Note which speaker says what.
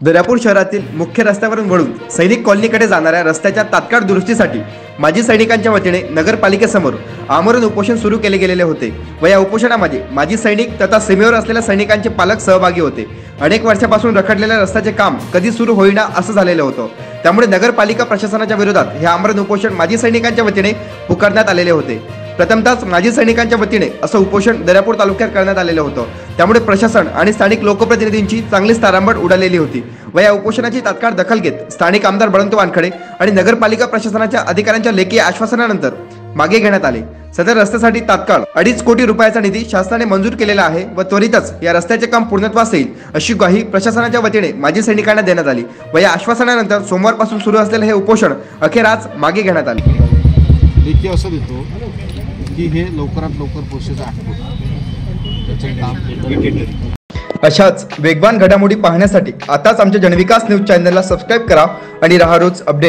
Speaker 1: दर्यापूर शहरातील मुख्य रस्त्यावरून वळून सैनिक कॉलनीकडे जाणाऱ्या रस्त्याच्या तात्काळ दुरुस्तीसाठी माजी सैनिकांच्या वतीने नगरपालिकेसमोर आमरण उपोषण सुरू केले गेलेले होते व या उपोषणामध्ये माजी सैनिक तथा सीमेवर असलेल्या सैनिकांचे पालक सहभागी होते। अनेक वर्षापासून रखडलेल्या रस्त्याचे काम कधी सुरू होईना असं झालेलं होतं। त्यामुळे नगरपालिका प्रशासनाच्या विरोधात हे आमरण उपोषण माजी सैनिकांच्या वतीने पुकारण्यात आलेले होते। प्रथमतः माजी सैनिकांच्या वतीने असं उपोषण दर्यापूर तालुक्यात करण्यात आलेलं होतं। त्यामुळे प्रशासन आणि स्थानिक लोकप्रतिनिधींची चांगलीच तारांबळ उडालेली होती व या उपोषणाची तात्काळ दखल घेत स्थानिक आमदार बळवंत वानखडे आणि नगरपालिका प्रशासनाच्या अधिकाऱ्यांच्या लेखी आश्वासनानंतर मागे घेण्यात आले। सदर रस्त्यासाठी तात्काळ 2.5 कोटी रुपयाचा निधी शासनाने मंजूर केलेला आहे व त्वरितच या रस्त्याचे काम पूर्णत्वास येईल अशी ग्वाही प्रशासनाच्या वतीने माजी सैनिकांना देण्यात आली व या आश्वासनानंतर सोमवारपासून सुरू असलेले हे उपोषण अखेर आज मागे घेण्यात आले।
Speaker 2: लेखी असं देतो की हे लवकरात लवकर प्रोसेस त्याचे काम।
Speaker 1: अशाच वेगवान घडामोडी पाहण्यासाठी आताच आमच्या जनविकास न्यूज चॅनलला सबस्क्राइब करा आणि रहा रोज अपडेट।